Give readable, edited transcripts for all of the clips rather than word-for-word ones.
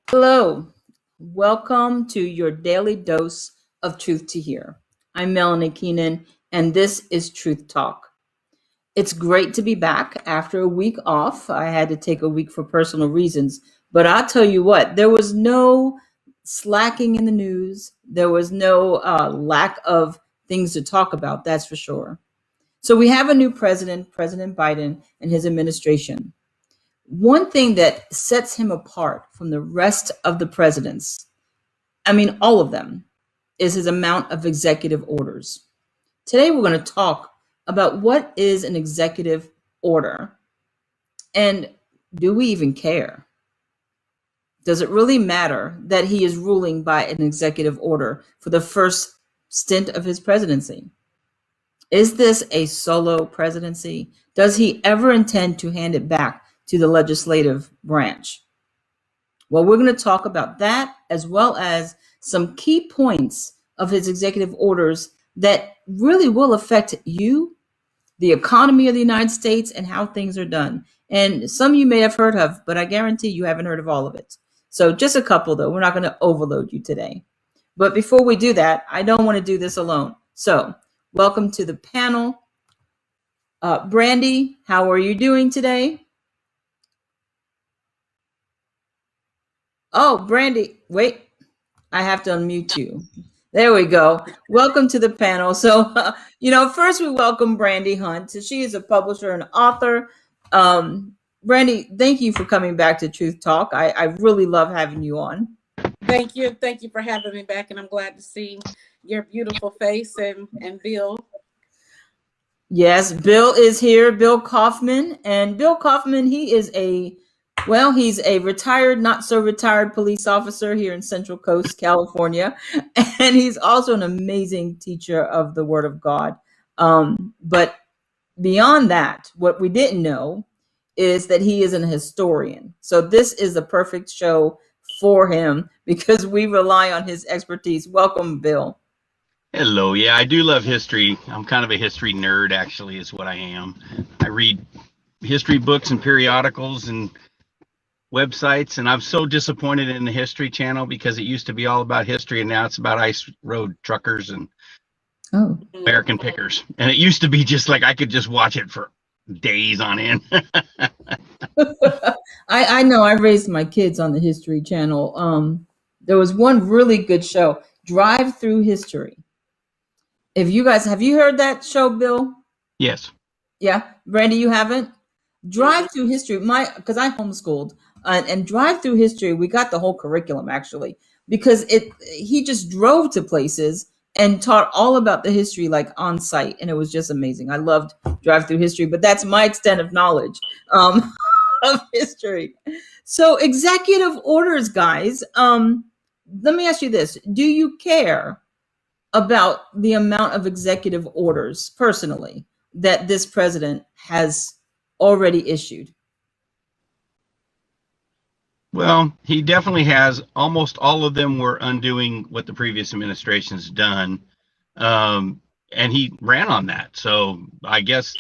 Hello, welcome to your daily dose of truth to hear. I'm Melanie Keenan, and this is Truth Talk. It's great to be back after a week off. I had to take a week for personal reasons, but I'll tell you what, there was no slacking in the news. There was no lack of things to talk about, that's for sure. So we have a new president, President Biden, and his administration. One thing that sets him apart from the rest of the presidents, I mean, all of them, is his amount of executive orders. Today, we're going to talk about what is an executive order and do we even care? Does it really matter that he is ruling by an executive order for the first stint of his presidency? Is this a solo presidency? Does he ever intend to hand it back to the legislative branch? Well, we're going to talk about that as well as some key points of his executive orders that really will affect you, the economy of the United States, and how things are done. And some you may have heard of, but I guarantee you haven't heard of all of it. So just a couple, though. We're not going to overload you today. But before we do that, I don't want to do this alone. So welcome to the panel. Brandy, how are you doing today? Oh, Brandy, wait, I have to unmute you. There we go. Welcome to the panel. So, first we welcome Brandy Hunt. She is a publisher and author. Brandy, thank you for coming back to Truth Talk. I really love having you on. Thank you. Thank you for having me back. And I'm glad to see your beautiful face and Bill. Yes, Bill is here, Bill Kaufman. And Bill Kaufman, he's a retired, not so retired police officer here in Central Coast, California. And he's also an amazing teacher of the Word of God. But beyond that, what we didn't know is that he is an historian. So this is the perfect show for him because we rely on his expertise. Welcome, Bill. Hello. Yeah, I do love history. I'm kind of a history nerd, actually, is what I am. I read history books and periodicals and websites, and I'm so disappointed in the History Channel because it used to be all about history, and now it's about ice road truckers and American pickers. And it used to be just like I could just watch it for days on end. I know. I raised my kids on the History Channel. There was one really good show, Drive Through History. Have you heard that show, Bill? Yes. Yeah, Brandy, you haven't? Drive Through History, because I homeschooled, and Drive Through History, we got the whole curriculum actually, because he just drove to places and taught all about the history like on site, and it was just amazing. I loved Drive Through History, but that's my extent of knowledge of history. So executive orders, guys. Let me ask you this: do you care about the amount of executive orders personally that this president has already issued? Well, he definitely has. Almost all of them were undoing what the previous administration's done. And he ran on that. So I guess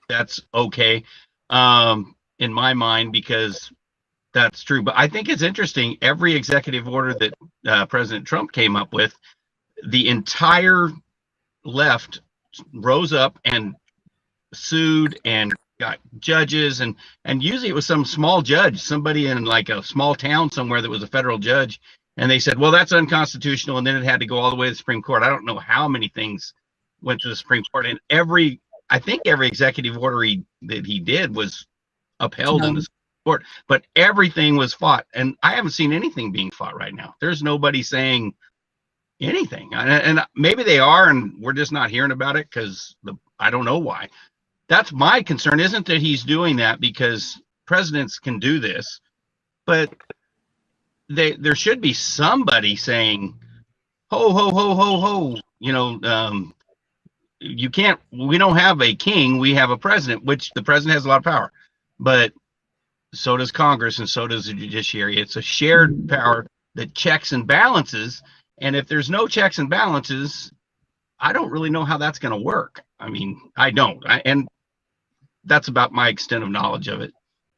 that's okay in my mind, because that's true. But I think it's interesting. Every executive order that President Trump came up with, the entire left rose up and sued and got judges, and usually it was some small judge, somebody in like a small town somewhere that was a federal judge, and they said, well, that's unconstitutional, and then it had to go all the way to the Supreme Court. I don't know how many things went to the Supreme Court, and I think every executive order that he did was upheld in the Supreme Court, but everything was fought, and I haven't seen anything being fought right now. There's nobody saying anything, and maybe they are, and we're just not hearing about it because I don't know why. That's my concern. Isn't that he's doing that because presidents can do this, but there should be somebody saying, ho, ho, ho, ho, ho, we don't have a king, we have a president, which the president has a lot of power, but so does Congress and so does the judiciary. It's a shared power that checks and balances. And if there's no checks and balances, I don't really know how that's going to work. I mean, I don't. And that's about my extent of knowledge of it.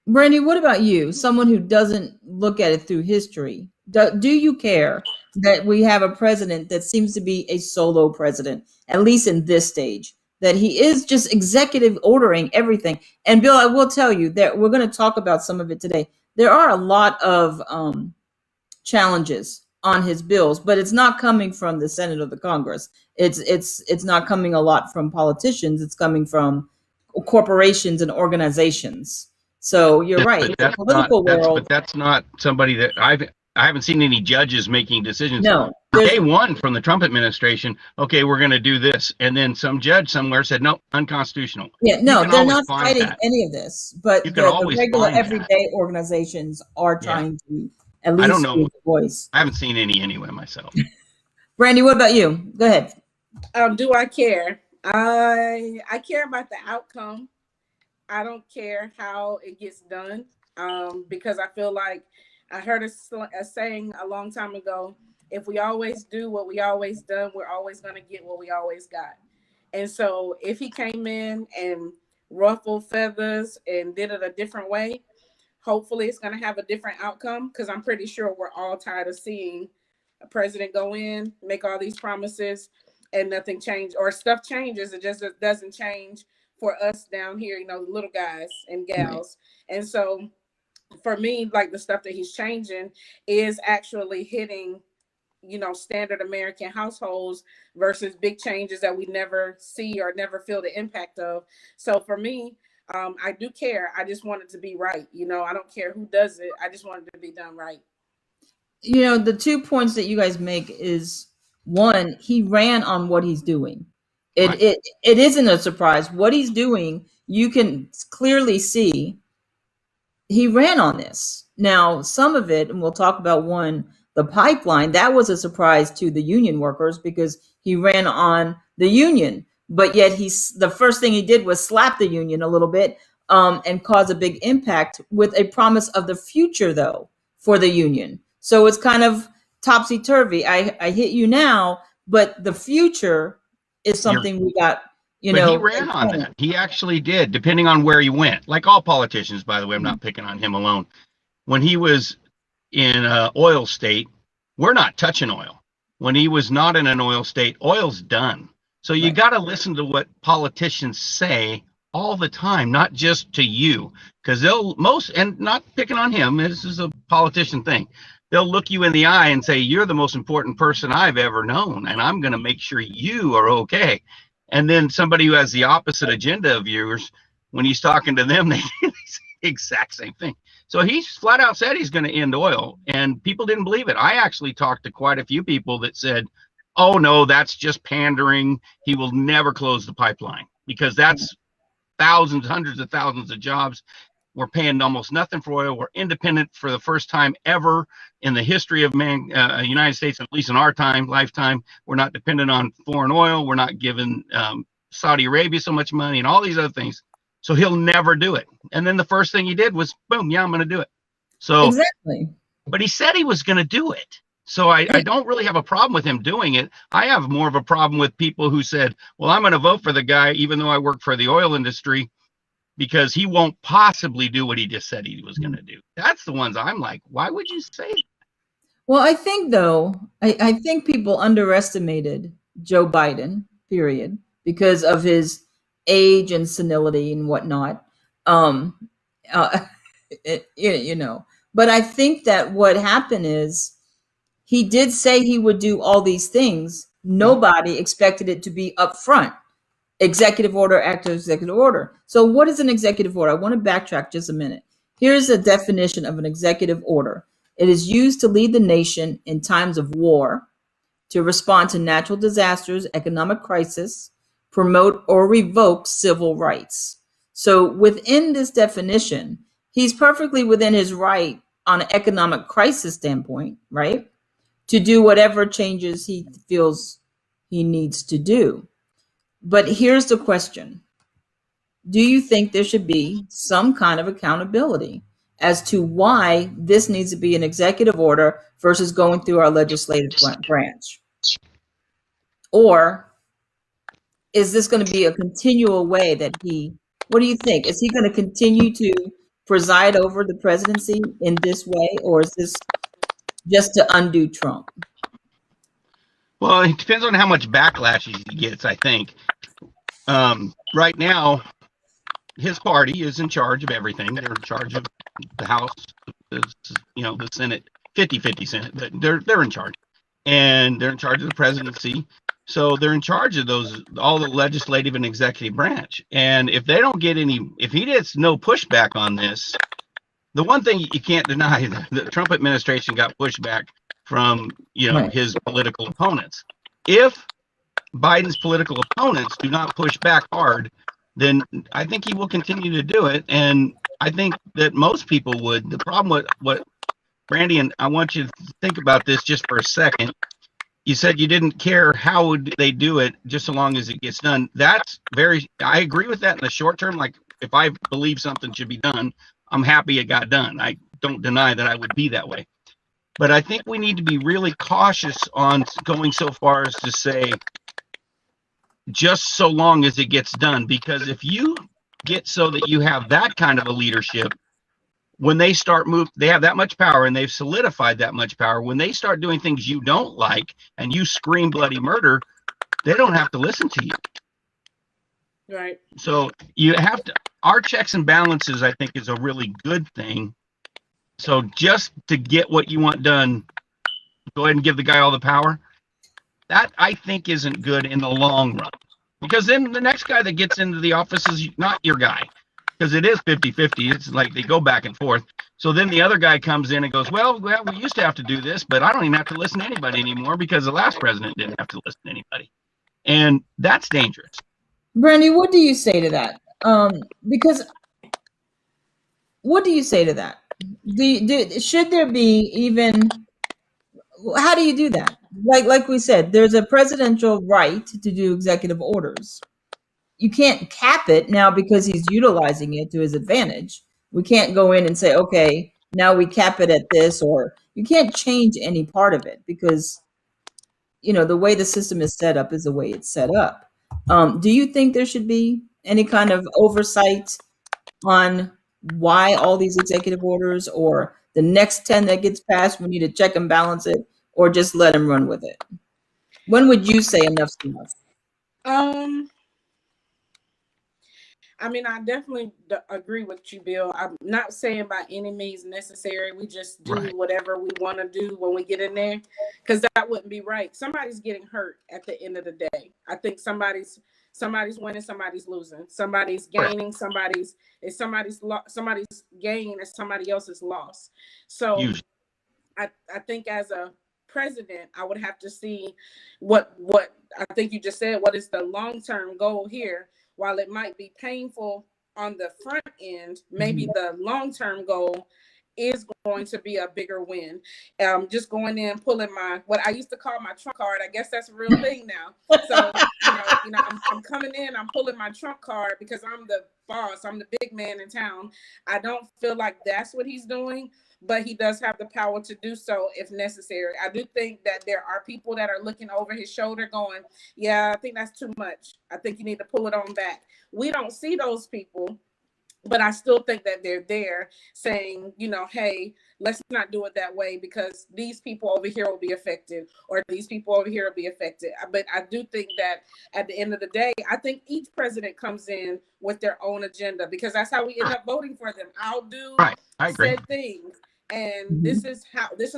Brandy, what about you? Someone who doesn't look at it through history. Do you care that we have a president that seems to be a solo president, at least in this stage, that he is just executive ordering everything? And Bill, I will tell you that we're going to talk about some of it today. There are a lot of challenges on his bills, but it's not coming from the Senate or the Congress. It's not coming a lot from politicians. It's coming from corporations and organizations. So you're right. But The that's not political world. but that's not somebody that I haven't seen any judges making decisions. No, Day one from the Trump administration, okay, we're going to do this, and then some judge somewhere said no, unconstitutional. yeah, no, they're not fighting that. any of this. But You can the always regular find that. everyday organizations are Yeah. trying to at I least don't know. use a voice. I haven't seen any anyway myself. Brandy, what about you? Go ahead. Do I care? I care about the outcome. I don't care how it gets done, because I feel like I heard a saying a long time ago: if we always do what we always done, we're always going to get what we always got. And so if he came in and ruffled feathers and did it a different way, hopefully it's going to have a different outcome, because I'm pretty sure we're all tired of seeing a president go in, make all these promises, and nothing changes, or stuff changes. It just doesn't change for us down here, the little guys and gals. Right. And so for me, like, the stuff that he's changing is actually hitting, standard American households versus big changes that we never see or never feel the impact of. So for me, I do care. I just want it to be right. I don't care who does it. I just want it to be done right. The 2 points that you guys make is, one, he ran on what he's doing. It isn't a surprise. What he's doing, you can clearly see he ran on this. Now, some of it, and we'll talk about one, the pipeline, that was a surprise to the union workers because he ran on the union. But yet the first thing he did was slap the union a little bit and cause a big impact with a promise of the future, though, for the union. So it's kind of topsy-turvy. I hit you now, but the future is something we got, But he ran on that. He actually did, depending on where he went. Like all politicians, by the way, I'm not picking on him alone. When he was in oil state, we're not touching oil. When he was not in an oil state, oil's done. So you got to listen to what politicians say all the time, not just to you, because and not picking on him, this is a politician thing. They'll look you in the eye and say, you're the most important person I've ever known, and I'm going to make sure you are okay. And then somebody who has the opposite agenda of yours, when he's talking to them, they say the exact same thing. So he's flat out said he's going to end oil, and people didn't believe it. I actually talked to quite a few people that said, oh, no, that's just pandering. He will never close the pipeline, because that's thousands, hundreds of thousands of jobs. We're paying almost nothing for oil. We're independent for the first time ever in the history of United States, at least in our lifetime. We're not dependent on foreign oil. We're not giving Saudi Arabia so much money and all these other things. So he'll never do it. And then the first thing he did was, boom, yeah, I'm going to do it. So exactly. But he said he was going to do it. So I don't really have a problem with him doing it. I have more of a problem with people who said, well, I'm going to vote for the guy, even though I work for the oil industry, because he won't possibly do what he just said he was going to do. That's the ones I'm like, why would you say that? Well, I think, though, I think people underestimated Joe Biden, period, because of his age and senility and whatnot. But I think that what happened is he did say he would do all these things. Nobody expected it to be upfront. Executive order, active executive order. So what is an executive order? I want to backtrack just a minute. Here's a definition of an executive order. It is used to lead the nation in times of war, to respond to natural disasters, economic crisis, promote or revoke civil rights. So within this definition, he's perfectly within his right on an economic crisis standpoint, right? To do whatever changes he feels he needs to do. But here's the question. Do you think there should be some kind of accountability as to why this needs to be an executive order versus going through our legislative branch? Or is this going to be a continual way that what do you think? Is he going to continue to preside over the presidency in this way? Or is this just to undo Trump? Well, it depends on how much backlash he gets, I think. Right now, his party is in charge of everything. They're in charge of the House, the Senate, 50-50 Senate. But they're in charge. And they're in charge of the presidency. So they're in charge of all the legislative and executive branch. And if they don't get if he gets no pushback on this, the one thing you can't deny, the Trump administration got pushback from, Right. his political opponents. If Biden's political opponents do not push back hard, then I think he will continue to do it. And I think that most people would. The problem with what Brandy, and I want you to think about this just for a second. You said you didn't care how would they do it, just so long as it gets done. I agree with that in the short term. Like, if I believe something should be done, I'm happy it got done. I don't deny that I would be that way. But I think we need to be really cautious on going so far as to say, just so long as it gets done. Because if you get so that you have that kind of a leadership, when they start they have that much power and they've solidified that much power. When they start doing things you don't like and you scream bloody murder, they don't have to listen to you. Right. So you have to, our checks and balances, I think, is a really good thing. So just to get what you want done, go ahead and give the guy all the power. That, I think, isn't good in the long run. Because then the next guy that gets into the office is not your guy. Because it is 50-50. It's like they go back and forth. So then the other guy comes in and goes, well, we used to have to do this, but I don't even have to listen to anybody anymore because the last president didn't have to listen to anybody. And that's dangerous. Brandy, what do you say to that? Because what do you say to that? Should there be even, how do you do that? Like we said, there's a presidential right to do executive orders. You can't cap it now because he's utilizing it to his advantage. We can't go in and say, okay, now we cap it at this, or you can't change any part of it because, the way the system is set up is the way it's set up. Do you think there should be any kind of oversight on why all these executive orders, or the next 10 that gets passed, we need to check and balance it, or just let him run with it? When would you say enough's enough? I mean, I definitely agree with you, Bill. I'm not saying by any means necessary we just do whatever we want to do when we get in there, because that wouldn't be right. Somebody's getting hurt at the end of the day. I think somebody's winning, somebody's losing, somebody's gaining, somebody's gain is somebody else's loss. So I think as a president, I would have to see what I think you just said. What is the long-term goal here? While it might be painful on the front end, maybe the long-term goal is going to be a bigger win. Just going in, pulling what I used to call my trump card. I guess that's a real thing now. So, I'm coming in, I'm pulling my trump card because I'm the boss. I'm the big man in town. I don't feel like that's what he's doing, but he does have the power to do so if necessary. I do think that there are people that are looking over his shoulder going, yeah, I think that's too much. I think you need to pull it on back. We don't see those people, but I still think that they're there saying, hey, let's not do it that way because these people over here will be affected, or these people over here will be affected. But I do think that at the end of the day, I think each president comes in with their own agenda because that's how we end up voting for them. I'll do said things. And this is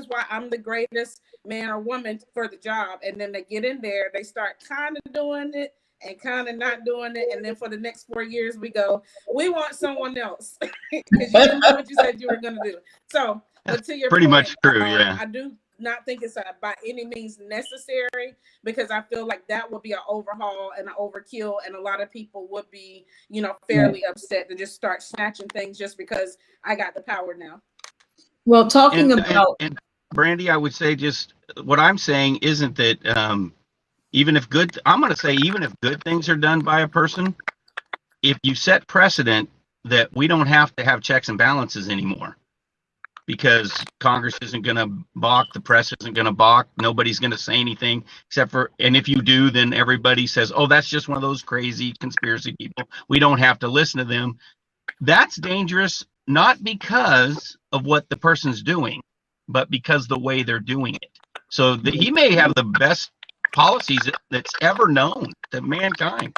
why I'm the greatest man or woman for the job. And then they get in there, they start kind of doing it and kind of not doing it. And then for the next 4 years, we go, we want someone else because you didn't do what you said you were going to do. So, but to your pretty point, much true. Yeah. I do not think it's by any means necessary because I feel like that would be an overhaul and an overkill. And a lot of people would be, fairly upset to just start snatching things just because I got the power now. Well, talking about and Brandy, I would say just what I'm saying isn't that even if good things are done by a person, if you set precedent that we don't have to have checks and balances anymore because Congress isn't going to balk, the press isn't going to balk, nobody's going to say anything except for, and if you do, then everybody says, oh, that's just one of those crazy conspiracy people. We don't have to listen to them. That's dangerous. Not because of what the person's doing, but because the way they're doing it. So he may have the best policies that's ever known to mankind,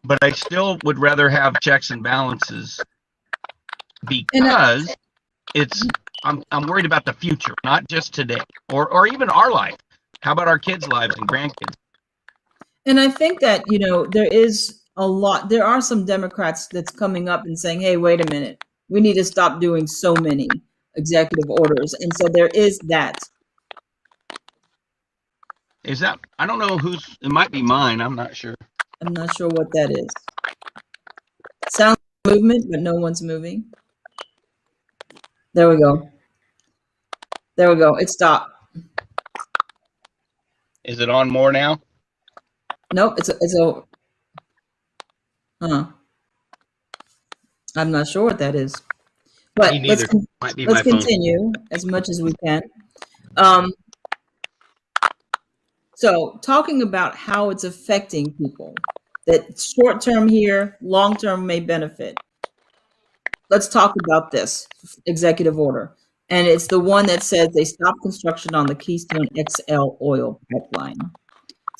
but I still would rather have checks and balances because I'm worried about the future, not just today or even our life. How about our kids' lives and grandkids? And I think that, there are some Democrats that's coming up and saying, hey, wait a minute, we need to stop doing so many executive orders. And so there is that. Is that, I don't know it might be mine. I'm not sure. I'm not sure what that is. Sounds like movement, but no one's moving. There we go. There we go. It stopped. Is it on more now? Nope. I'm not sure what that is. But let's continue as much as we can. So talking about how it's affecting people, that short term here, long term may benefit. Let's talk about this executive order. And it's the one that says they stop construction on the Keystone XL oil pipeline.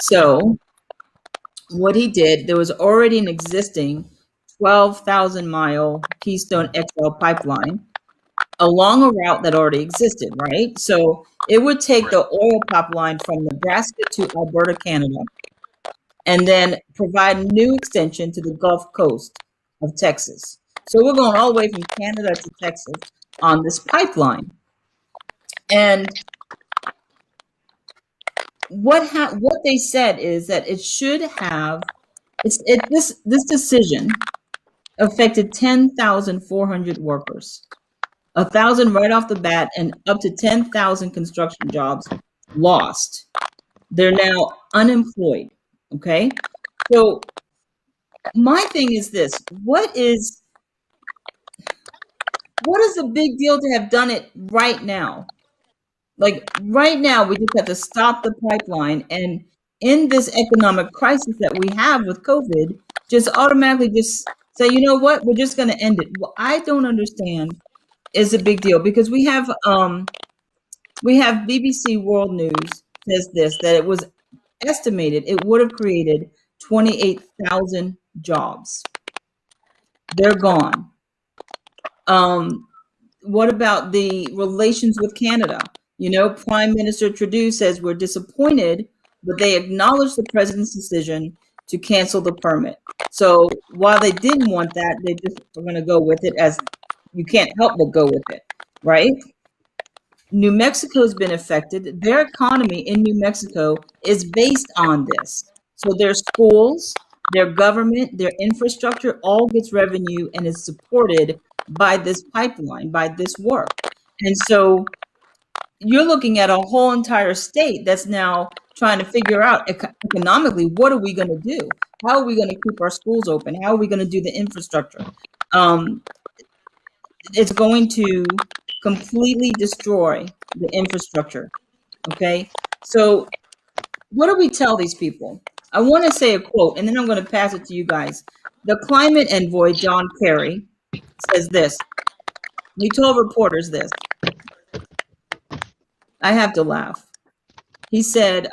So what he did, there was already an existing 12,000-mile Keystone XL pipeline along a route that already existed, right? So it would take the oil pipeline from Nebraska to Alberta, Canada, and then provide new extension to the Gulf Coast of Texas. So we're going all the way from Canada to Texas on this pipeline. And what they said is that it should have, this decision affected 10,400 workers, 1,000 right off the bat, and up to 10,000 construction jobs lost. They're now unemployed. Okay. So my thing is this, what is a big deal to have done it right now? Like right now, we just have to stop the pipeline, and in this economic crisis that we have with COVID, just automatically just say, you know what, we're just going to end it. What I don't understand is a big deal, because we have BBC World News says this, that it was estimated it would have created 28,000 jobs. They're gone. What about the relations with Canada? Prime Minister Trudeau says we're disappointed, but they acknowledge the president's decision to cancel the permit. So while they didn't want that, they just were going to go with it, as you can't help but go with it, right? New Mexico's been affected. Their economy in New Mexico is based on this. So their schools, their government, their infrastructure all gets revenue and is supported by this pipeline, by this work. And so you're looking at a whole entire state that's now trying to figure out economically, what are we going to do? How are we going to keep our schools open? How are we going to do the infrastructure? It's going to completely destroy the infrastructure. Okay. So what do we tell these people? I want to say a quote, and then I'm going to pass it to you guys. The climate envoy, John Kerry, says this. He told reporters this. I have to laugh. He said,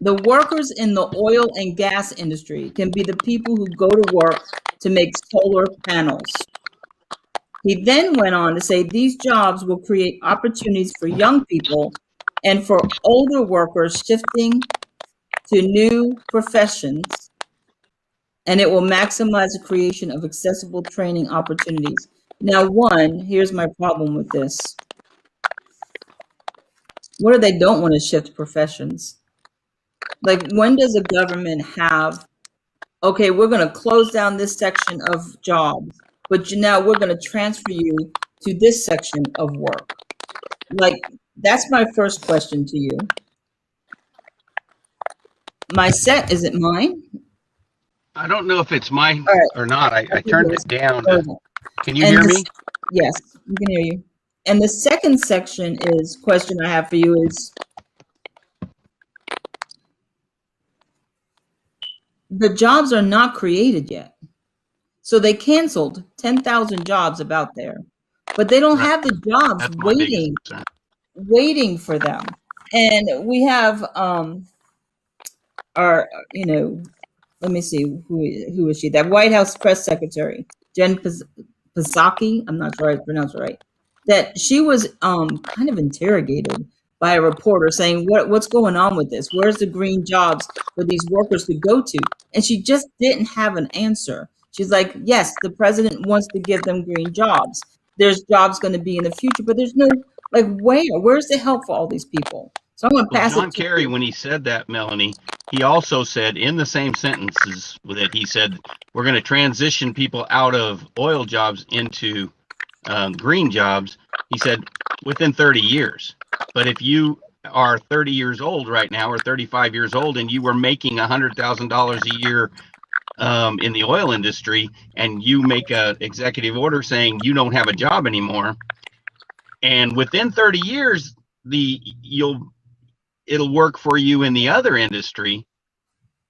the workers in the oil and gas industry can be the people who go to work to make solar panels. He then went on to say these jobs will create opportunities for young people and for older workers shifting to new professions, and it will maximize the creation of accessible training opportunities. Now, here's my problem with this. What if they don't want to shift professions? Like, when does a government have, okay, we're going to close down this section of jobs, but now we're going to transfer you to this section of work? Like, that's my first question to you. Is it mine? I don't know if it's mine or not. I turned it down. Can you hear me? Yes, we can hear you. And the second question I have for you is, the jobs are not created yet. So they canceled 10,000 jobs about there, but they don't Right. have the jobs That's my biggest concern. waiting for them. And we have our, let me see, who is she? That White House press secretary, Jen Psaki, I'm not sure I pronounced it right, that she was kind of interrogated by a reporter saying, what's going on with this? Where's the green jobs for these workers to go to? And she just didn't have an answer. She's like, yes, the president wants to give them green jobs. There's jobs going to be in the future, but there's no, like, where's the help for all these people? So I'm going to Well, pass John it to Kerry, you. when he said that, Melanie, he also said in the same sentences that he said, we're going to transition people out of oil jobs into green jobs. He said within 30 years. But if you are 30 years old right now, or 35 years old, and you were making $100,000 a year in the oil industry, and you make a executive order saying you don't have a job anymore, and within 30 years, it'll work for you in the other industry,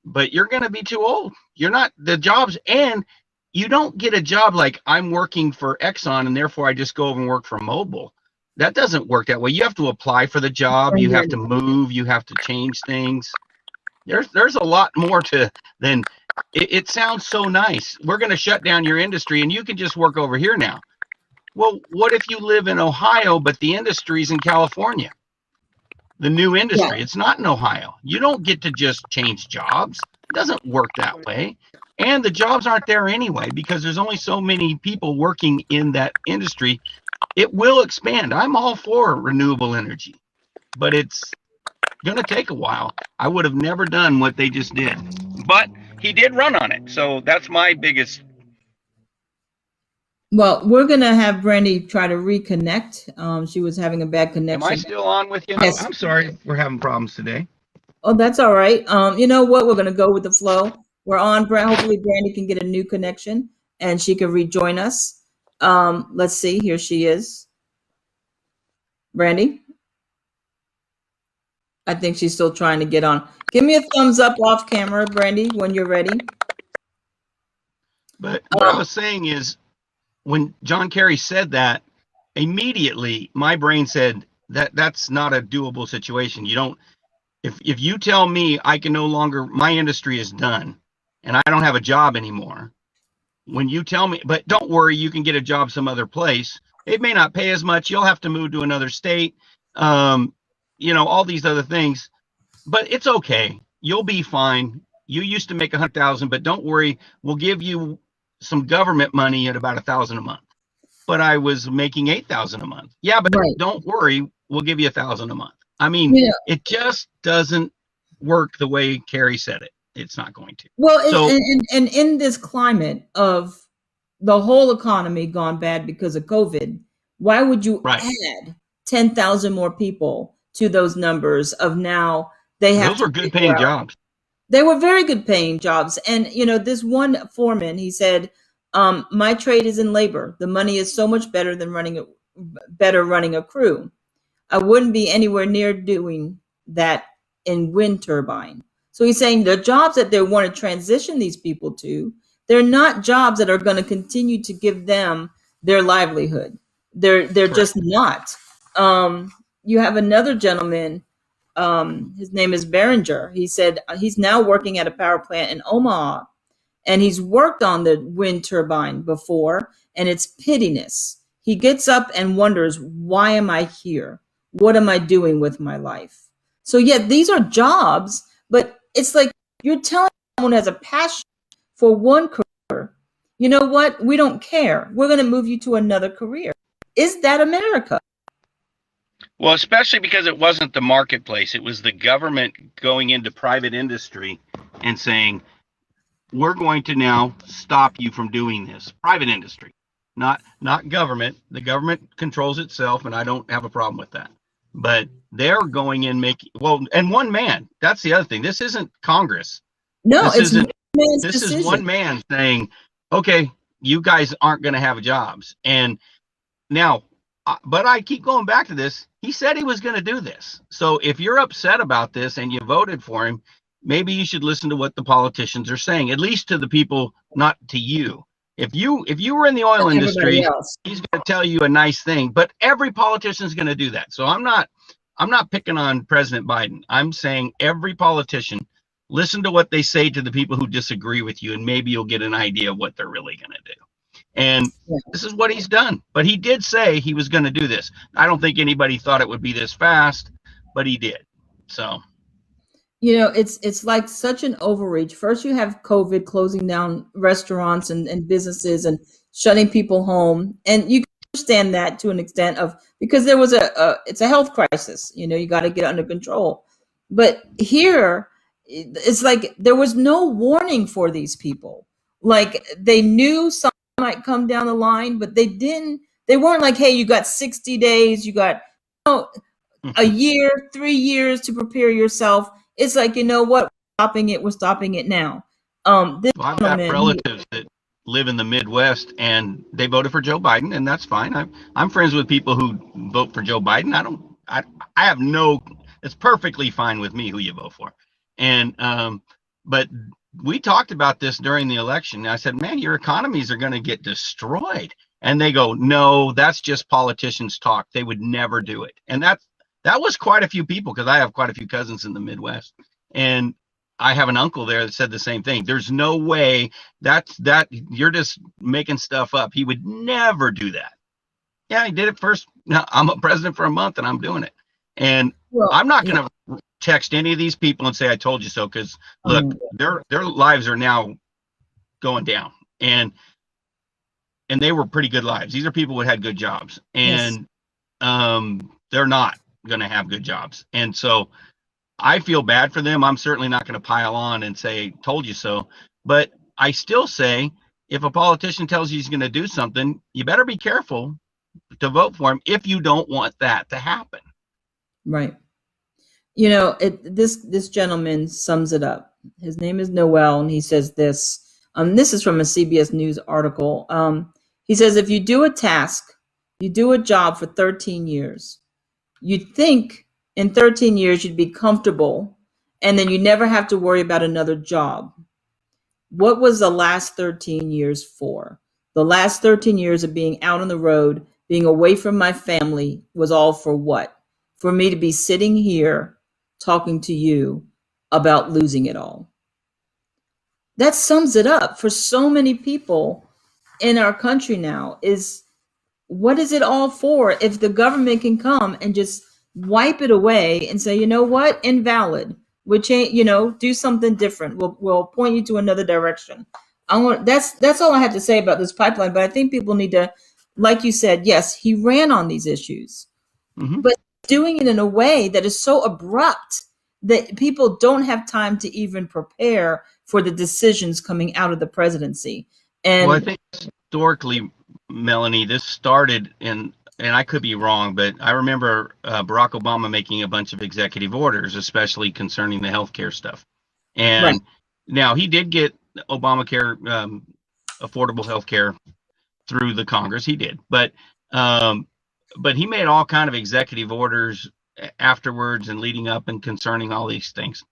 but you're going to be too old. You're not the jobs, and you don't get a job like I'm working for Exxon and therefore I just go over and work for Mobil. That doesn't work that way. You have to apply for the job. You have to move. You have to change things. There's a lot more to than it sounds so nice. We're going to shut down your industry and you can just work over here now. Well, what if you live in Ohio, but the industry's in California? The new industry. Yeah. It's not in Ohio. You don't get to just change jobs. It doesn't work that way. And the jobs aren't there anyway because there's only so many people working in that industry. It will expand. I'm all for renewable energy, but it's going to take a while. I would have never done what they just did. But he did run on it. So that's my biggest. Well, we're going to have Brandy try to reconnect. She was having a bad connection. Am I still on with you? Yes. I'm sorry. We're having problems today. Oh, that's all right. You know what? We're going to go with the flow. We're on. Hopefully, Brandy can get a new connection and she can rejoin us. Let's see. Here she is. Brandy? I think she's still trying to get on. Give me a thumbs up off camera, Brandy, when you're ready. But what I was saying is, when John Kerry said that, immediately my brain said that's not a doable situation. You don't, if you tell me I can no longer, my industry is done and I don't have a job anymore, when you tell me, but don't worry, you can get a job some other place. It may not pay as much. You'll have to move to another state. All these other things, but it's okay. You'll be fine. You used to make 100,000, but don't worry. We'll give you some government money at about 1,000 a month. But I was making 8,000 a month. Yeah, but Right. Don't worry. We'll give you 1,000 a month. I mean, Yeah. It just doesn't work the way Kerry said it. It's not going to. Well, So, and in this climate of the whole economy gone bad because of COVID, why would you right. add 10,000 more people to those numbers of now they have Those were good paying jobs. They were very good paying jobs. And, this one foreman, he said, my trade is in labor. The money is so much better than running a crew. I wouldn't be anywhere near doing that in wind turbine. So he's saying the jobs that they want to transition these people to, they're not jobs that are going to continue to give them their livelihood. They're just not. You have another gentleman, his name is Behringer. He said he's now working at a power plant in Omaha, and he's worked on the wind turbine before, and it's pittiness. He gets up and wonders, why am I here? What am I doing with my life? So these are jobs, but it's like you're telling someone who has a passion for one career, you know what? We don't care. We're going to move you to another career. Is that America? Well, especially because it wasn't the marketplace. It was the government going into private industry and saying, we're going to now stop you from doing this. Private industry, not government. The government controls itself, and I don't have a problem with that. But they're going in and one man. That's the other thing. This isn't Congress. No, this this is one man saying, okay, you guys aren't going to have jobs. And now, but I keep going back to this. He said he was going to do this. So if you're upset about this and you voted for him, maybe you should listen to what the politicians are saying, at least to the people, not to you. If you were in the oil Everybody industry, else. he's going to tell you a nice thing, but every politician is going to do that. So I'm not picking on President Biden. I'm saying every politician, listen to what they say to the people who disagree with you, and maybe you'll get an idea of what they're really going to do. And this is what he's done. But he did say he was going to do this. I don't think anybody thought it would be this fast, but he did. So, it's like such an overreach. First, you have COVID closing down restaurants and businesses and shutting people home, and you can understand that to an extent of because there was it's a health crisis. You got to get under control. But here, it's like there was no warning for these people. Like they knew something might come down the line, but they didn't. They weren't like, "Hey, you got 60 days. You got a year, 3 years to prepare yourself." It's like, you know what? We're stopping it now. I've got relatives that live in the Midwest and they voted for Joe Biden, and that's fine. I'm friends with people who vote for Joe Biden. I have no, it's perfectly fine with me who you vote for. And, but we talked about this during the election. I said, man, your economies are going to get destroyed. And they go, no, that's just politicians talk. They would never do it. And that was quite a few people, because I have quite a few cousins in the Midwest, and I have an uncle there that said the same thing. There's no way that you're just making stuff up. He would never do that. Yeah, he did it first. Now I'm a president for a month and I'm doing it. And I'm not going to text any of these people and say, I told you so. Because look, their lives are now going down, and they were pretty good lives. These are people who had good jobs, and they're not going to have good jobs. And so I feel bad for them. I'm certainly not going to pile on and say, told you so. But I still say, if a politician tells you he's going to do something, you better be careful to vote for him if you don't want that to happen. Right. This gentleman sums it up. His name is Noel, and he says this. This is from a CBS News article. He says, if you do a task, you do a job for 13 years, you'd think in 13 years you'd be comfortable, and then you never have to worry about another job. What was the last 13 years for? The last 13 years of being out on the road, being away from my family, was all for what? For me to be sitting here talking to you about losing it all. That sums it up for so many people in our country now. Is what is it all for if the government can come and just wipe it away and say, you know what, invalid, we'll change, do something different. We'll point you to another direction. That's all I have to say about this pipeline. But I think people need to, like you said, yes, he ran on these issues, but doing it in a way that is so abrupt that people don't have time to even prepare for the decisions coming out of the presidency. And I think historically, Melanie, this started in, and I could be wrong, but I remember Barack Obama making a bunch of executive orders, especially concerning the healthcare stuff. And now he did get Obamacare, affordable healthcare through the Congress. He did, but he made all kind of executive orders afterwards and leading up and concerning all these things.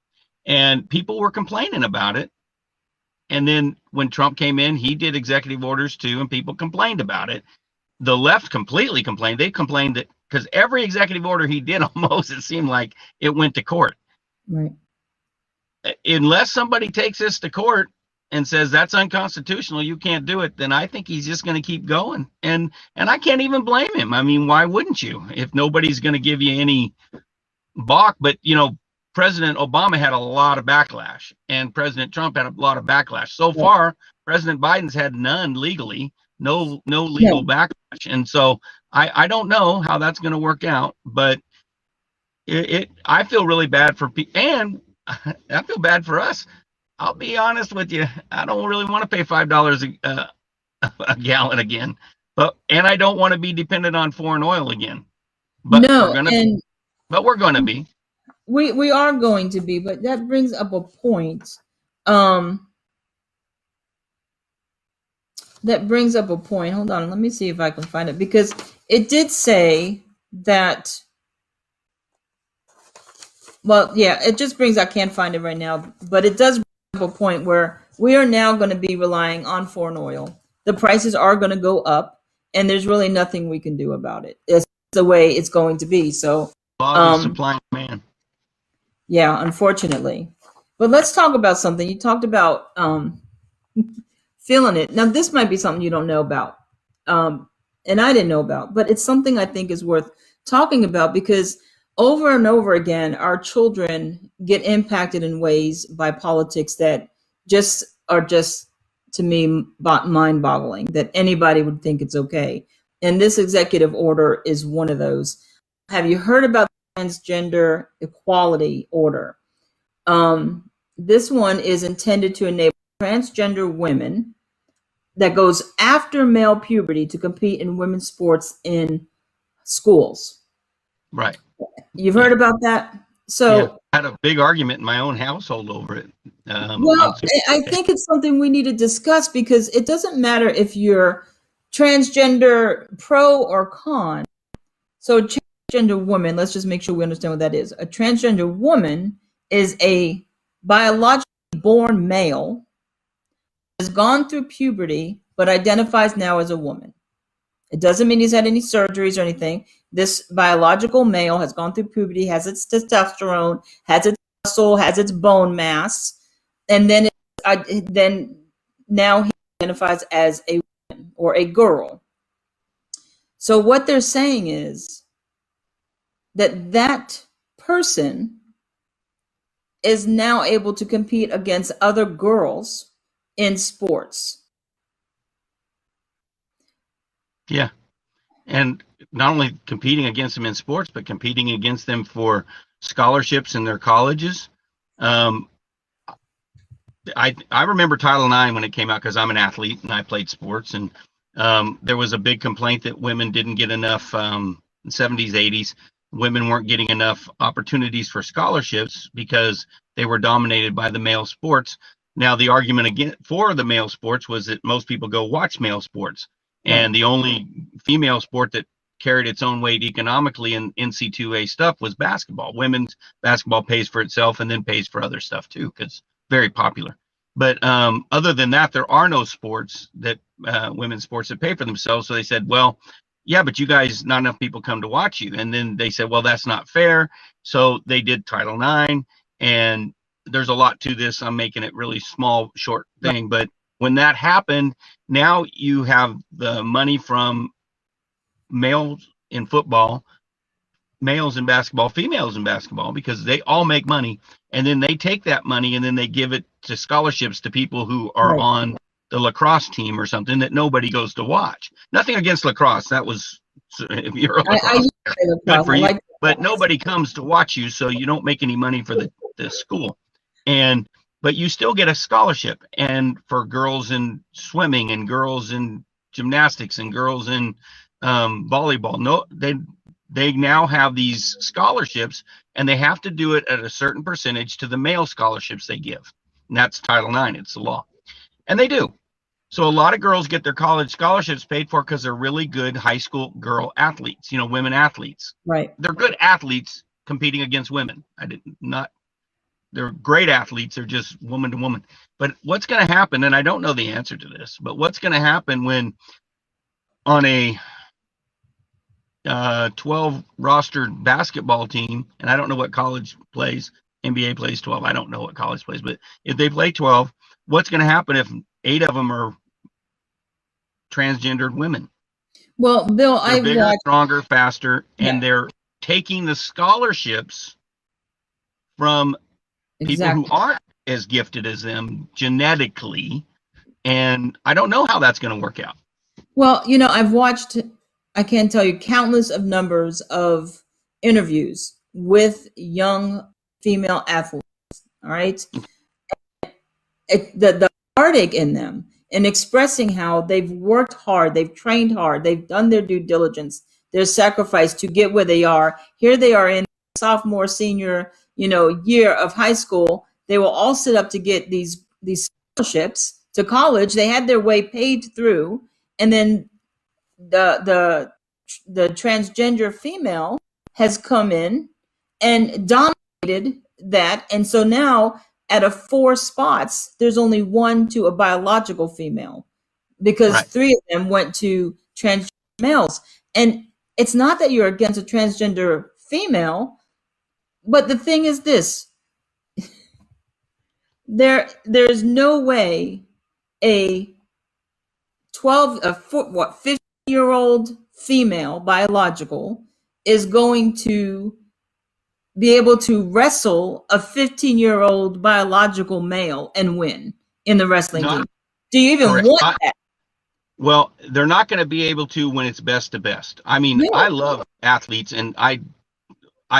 And people were complaining about it. And then when Trump came in, he did executive orders too, and people complained about it. The left completely complained. They complained that because every executive order he did, almost, it seemed like it went to court. Right. Unless somebody takes this to court and says that's unconstitutional, you can't do it, then I think he's just going to keep going. And I can't even blame him. I mean, why wouldn't you? If nobody's going to give you any balk, but President Obama had a lot of backlash, and President Trump had a lot of backlash. So far, President Biden's had none legally, no legal backlash. And so I don't know how that's going to work out, but I feel really bad for people, and I feel bad for us. I'll be honest with you. I don't really want to pay $5 a gallon again, and I don't want to be dependent on foreign oil again. But we're going to be. We are going to be, but that brings up a point. Hold on, let me see if I can find it, because it did say that. Well, yeah, it just brings. I can't find it right now, but it does bring up a point where we are now going to be relying on foreign oil. the prices are going to go up, and there's really nothing we can do about it. It's the way it's going to be. So, Laws of supply and demand. yeah, unfortunately. But let's talk about something. You talked about feeling it. Now, this might be something you don't know about, and I didn't know about, but it's something I think is worth talking about, because over and over again, our children get impacted in ways by politics that just are just, to me, mind-boggling, that anybody would think it's okay. And this executive order is one of those. Have you heard about the transgender equality order? This one is intended to enable transgender women, that goes after male puberty, to compete in women's sports in schools. Right. You've heard about that? So yeah, I had a big argument in my own household over it. Well, I think it's something we need to discuss, because it doesn't matter if you're transgender pro or con. So transgender woman, let's just make sure we understand what that is. A transgender woman is a biologically born male, has gone through puberty, but identifies now as a woman. It doesn't mean he's had any surgeries or anything. This biological male has gone through puberty, has its testosterone, has its muscle, has its bone mass, and then now he identifies as a woman or a girl. So what they're saying is that person is now able to compete against other girls in sports. Yeah. And not only competing against them in sports, but competing against them for scholarships in their colleges. I remember Title IX when it came out, because I'm an athlete and I played sports, and there was a big complaint that women didn't get enough, in the 70s, 80s, women weren't getting enough opportunities for scholarships because they were dominated by the male sports. Now, the argument again for the male sports was that most people go watch male sports. And the only female sport that carried its own weight economically in NC2A stuff was basketball. Women's basketball pays for itself and then pays for other stuff too, because it's very popular. But other than that, there are no sports that women's sports that pay for themselves. So they said, well, yeah, but you guys, not enough people come to watch you. And then they said, well, that's not fair. So they did Title IX, and there's a lot to this. I'm making it really small, short thing, but when that happened, now you have the money from males in football, males in basketball, females in basketball, because they all make money. And then they take that money and then they give it to scholarships to people who are on the lacrosse team or something that nobody goes to watch. Nothing against lacrosse. That was, if you're a lacrosse player, good for you. But nobody comes to watch you, so you don't make any money for the school. But you still get a scholarship, and for girls in swimming and girls in gymnastics and girls in volleyball. No, they now have these scholarships, and they have to do it at a certain percentage to the male scholarships they give. And that's Title IX. It's the law. And they do. So a lot of girls get their college scholarships paid for because they're really good high school girl athletes, women athletes. Right. They're good athletes competing against women. They're great athletes. They're just woman to woman. But what's going to happen, and I don't know the answer to this, but what's going to happen when on a 12 rostered basketball team, and I don't know what college plays, NBA plays 12. I don't know what college plays, but if they play 12, what's going to happen if 8 of them are transgendered women? Well, Bill, they're bigger, stronger, faster, and they're taking the scholarships from people who aren't as gifted as them genetically, and I don't know how that's going to work out. Well, I've watched, I can't tell you, countless of numbers of interviews with young female athletes, all right? The heartache in them, in expressing how they've worked hard, they've trained hard, they've done their due diligence, their sacrifice to get where they are. Here they are in sophomore, senior, year of high school. They will all sit up to get these scholarships to college. They had their way paved through, and then the transgender female has come in and dominated that, and so now out of 4 spots, there's only 1 to a biological female. because Right. 3 of them went to transgender males. And it's not that you're against a transgender female, but the thing is this: there's no way a 15-year-old female biological is going to be able to wrestle a 15-year-old biological male and win in the wrestling Not game. Do you even correct. want that? Well, they're not going to be able to when it's best to best. I mean, No. I love athletes, and I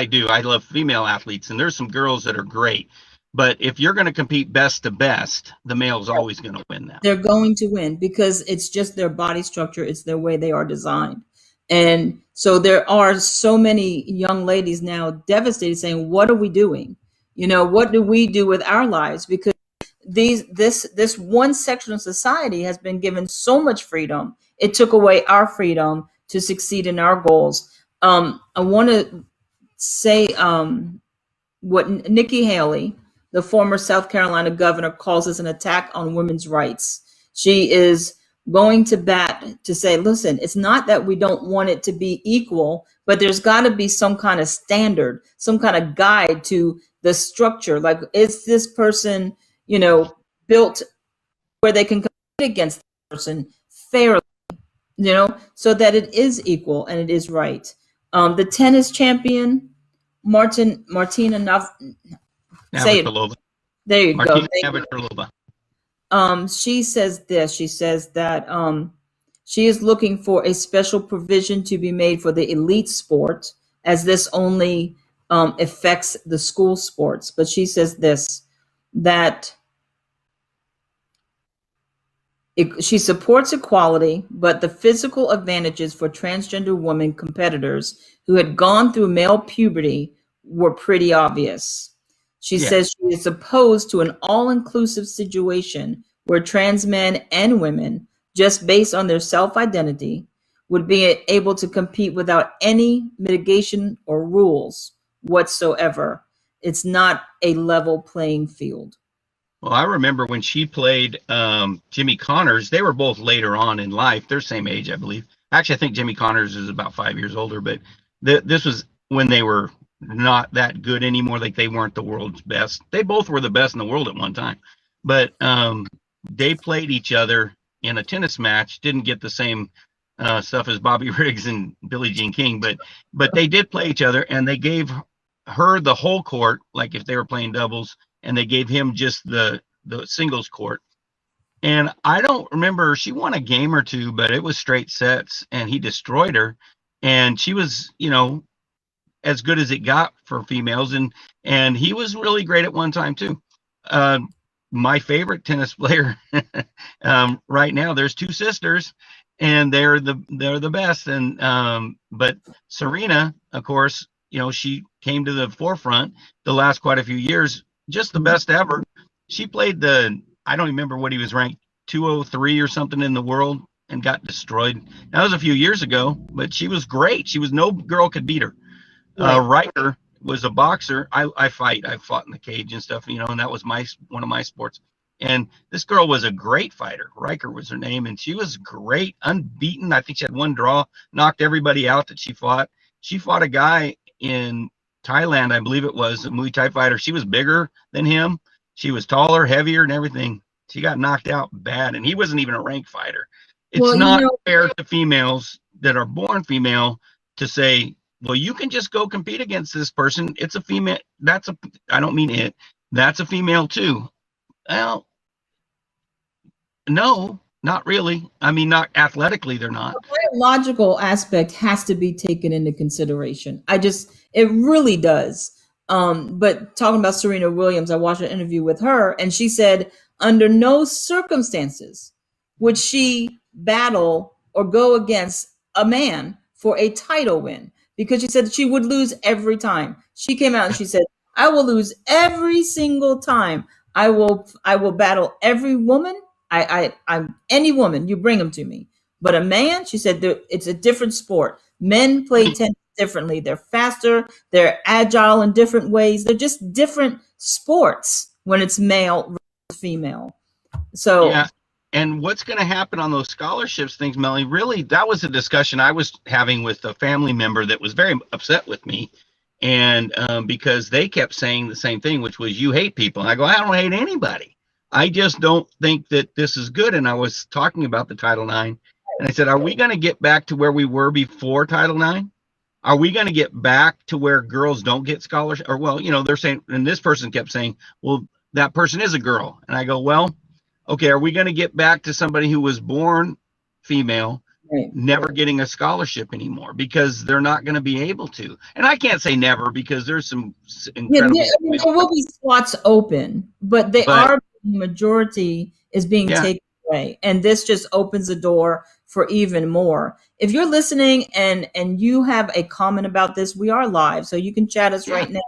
do. I love female athletes, and there's some girls that are great. But if you're going to compete best to best, the male's always going to win that. They're going to win because it's just their body structure. It's their way they are designed. And so there are so many young ladies now devastated saying, what are we doing? What do we do with our lives? Because this one section of society has been given so much freedom. It took away our freedom to succeed in our goals. I want to say what Nikki Haley, the former South Carolina governor, calls this an attack on women's rights. She is going to bat to say, listen, it's not that we don't want it to be equal, but there's got to be some kind of standard, some kind of guide to the structure. Like, is this person, built where they can compete against the person fairly, so that it is equal and it is right. The tennis champion, Martina say it. Navratilova. There you go. Martina Navratilova. She says this. She says that she is looking for a special provision to be made for the elite sport, as this only affects the school sports. But she says this, that she supports equality, but the physical advantages for transgender women competitors who had gone through male puberty were pretty obvious. She says she is opposed to an all-inclusive situation where trans men and women, just based on their self-identity, would be able to compete without any mitigation or rules whatsoever. It's not a level playing field. Well, I remember when she played Jimmy Connors. They were both later on in life. They're same age, I believe. Actually, I think Jimmy Connors is about 5 years older, but this was when they were not that good anymore. Like, they weren't the world's best. They both were the best in the world at one time, but they played each other in a tennis match. Didn't get the same stuff as Bobby Riggs and Billie Jean King, but they did play each other, and they gave her the whole court, like if they were playing doubles, and they gave him just the singles court. And I don't remember, she won a game or two, but it was straight sets, and he destroyed her. And she was, as good as it got for females, and he was really great at one time too. My favorite tennis player right now, there's two sisters, and they're the best. And but Serena, of course, she came to the forefront the last quite a few years, just the best ever. She played I don't remember what he was ranked, 203 or something in the world, and got destroyed. That was a few years ago, but she was great. No girl could beat her. Right. Riker was a boxer. I fought in the cage and stuff, and that was one of my sports. And this girl was a great fighter. Riker was her name, and she was great, unbeaten. I think she had one draw, knocked everybody out that she fought. She fought a guy in Thailand, I believe it was, a Muay Thai fighter. She was bigger than him. She was taller, heavier, and everything. She got knocked out bad, and he wasn't even a ranked fighter. It's not fair to females that are born female to say, well, you can just go compete against this person. It's a female. I don't mean it. That's a female too. Well, no, not really. I mean, not athletically, they're not. The biological aspect has to be taken into consideration. It really does. But talking about Serena Williams, I watched an interview with her, and she said under no circumstances would she battle or go against a man for a title win, because she said she would lose every time. She came out and she said, I will lose every single time. I will battle every woman. I'm any woman, you bring them to me. But a man, she said, it's a different sport. Men play tennis differently. They're faster. They're agile in different ways. They're just different sports when it's male versus female. So yeah, And what's going to happen on those scholarships things, Melanie, really, that was a discussion I was having with a family member that was very upset with me. And because they kept saying the same thing, which was, you hate people. And I go, I don't hate anybody. I just don't think that this is good. And I was talking about the Title IX. And I said, are we going to get back to where we were before Title IX? Are we going to get back to where girls don't get scholarships? Or, well, they're saying, and this person kept saying, well, that person is a girl. And I go, well, okay, are we going to get back to somebody who was born female, never getting a scholarship anymore? Because they're not going to be able to. And I can't say never, because there's some incredible. There will be slots open, but the majority is being taken away. And this just opens the door for even more. If you're listening and you have a comment about this, we are live. So you can chat us right now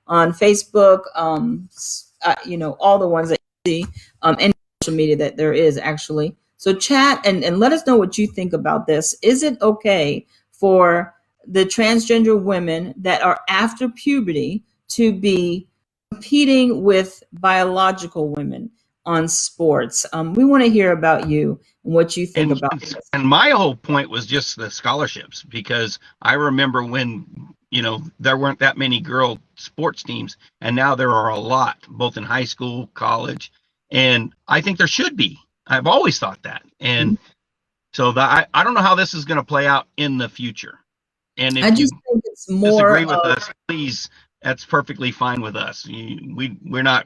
on Facebook, all the ones that you see, and social media that there is actually. So chat and let us know what you think about this. Is it okay for the transgender women that are after puberty to be competing with biological women on sports? We want to hear about you and what you think about this. And my whole point was just the scholarships, because I remember when, there weren't that many girl sports teams, and now there are a lot, both in high school, college, and I think there should be. I've always thought that. And so I don't know how this is going to play out in the future. And if you think it's more disagree with us, please, that's perfectly fine with us. We're not.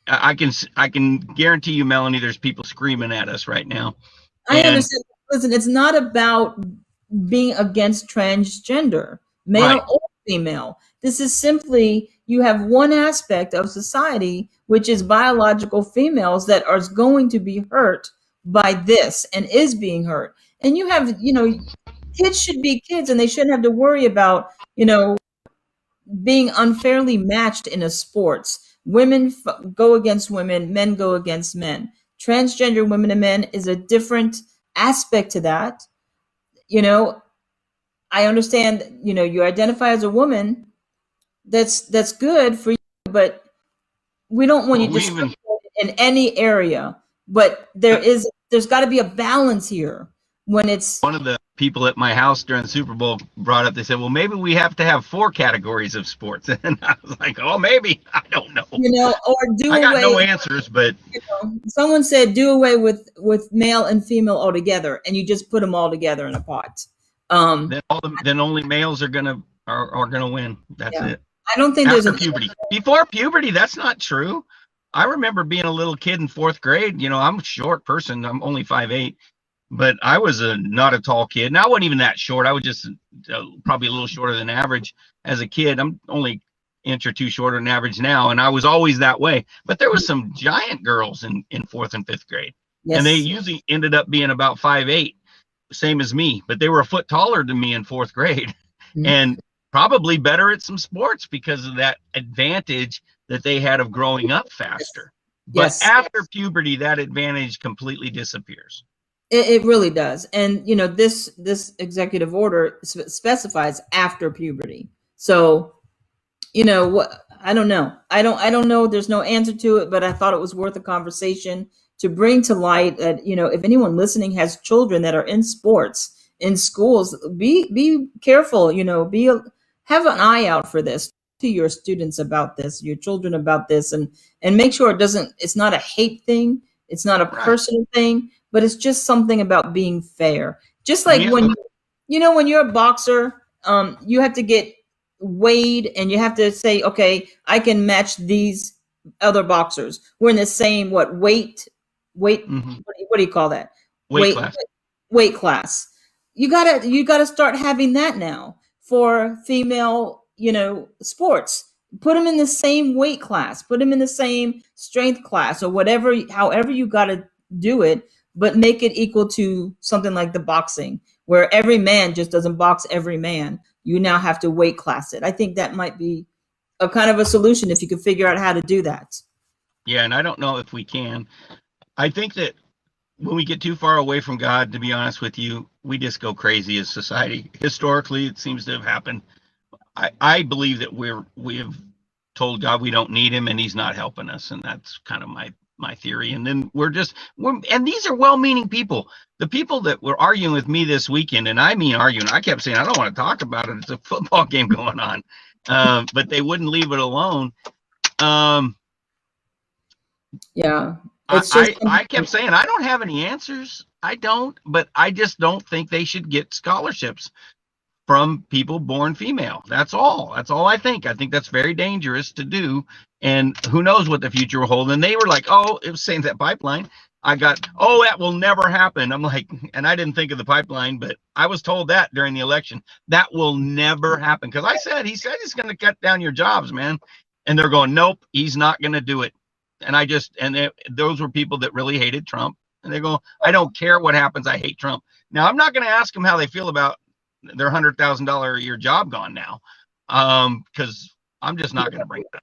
I can guarantee you, Melanie, there's people screaming at us right now. I understand. Listen, it's not about being against transgender, male or female. This is simply, you have one aspect of society, which is biological females, that are going to be hurt by this and is being hurt. And you have, kids should be kids, and they shouldn't have to worry about, being unfairly matched in a sports. Women go against women, men go against men. Transgender women and men is a different aspect to that. I understand, you identify as a woman, that's good for you, but we don't want you to in any area. But there's got to be a balance here. When it's one of the people at my house during the Super Bowl brought up, they said, well, maybe we have to have 4 categories of sports. And I was like, oh, maybe. I don't know. Or do I got away, no answers, but someone said do away with male and female altogether, and you just put them all together in a pot. Then only males are gonna win. That's it. I don't think After puberty. Before puberty, that's not true. I remember being a little kid in 4th grade. I'm a short person. I'm only 5'8". But I was not a tall kid. And I wasn't even that short. I was just probably a little shorter than average as a kid. I'm only an inch or 2 shorter than average now. And I was always that way. But there was some giant girls in 4th and 5th grade. Yes. And they usually ended up being about 5'8", same as me. But they were a foot taller than me in 4th grade. Mm-hmm. And probably better at some sports because of that advantage that they had of growing up faster. But after puberty, that advantage completely disappears. It really does. And, this executive order specifies after puberty. So, what, I don't know. I don't know. There's no answer to it, but I thought it was worth a conversation to bring to light that, if anyone listening has children that are in sports, in schools, be careful, have an eye out for this, to your students about this, your children about this, and make sure it's not a hate thing. It's not a personal thing. But it's just something about being fair. Just like when you're a boxer, you have to get weighed and you have to say, okay, I can match these other boxers. We're in the same weight. Mm-hmm. What do you call that? Weight class. You gotta start having that now for female, sports. Put them in the same weight class. Put them in the same strength class, or whatever. However you gotta do it. But make it equal to something like the boxing, where every man just doesn't box every man. You now have to weight class it. I think that might be a kind of a solution if you could figure out how to do that. Yeah, and I don't know if we can. I think that when we get too far away from God, to be honest with you, we just go crazy as society. Historically, it seems to have happened. I believe that we have told God we don't need him and he's not helping us. And that's kind of my my theory. And then and these are well-meaning people. The people that were arguing with me this weekend, and I mean arguing, I kept saying, I don't want to talk about it. It's a football game going on. But they wouldn't leave it alone. Yeah. I kept saying, I don't have any answers. I don't, but I just don't think they should get scholarships from people born female. That's all I think. I think that's very dangerous to do. And who knows what the future will hold. And they were like, oh, it was saying that pipeline. That will never happen. I'm like, and I didn't think of the pipeline, but I was told that during the election, that will never happen. Because he said he's going to cut down your jobs, man. And they're going, nope, he's not going to do it. And those were people that really hated Trump. And they go, I don't care what happens. I hate Trump. Now, I'm not going to ask them how they feel about their $100,000 a year job gone now, because I'm just not going to bring it up.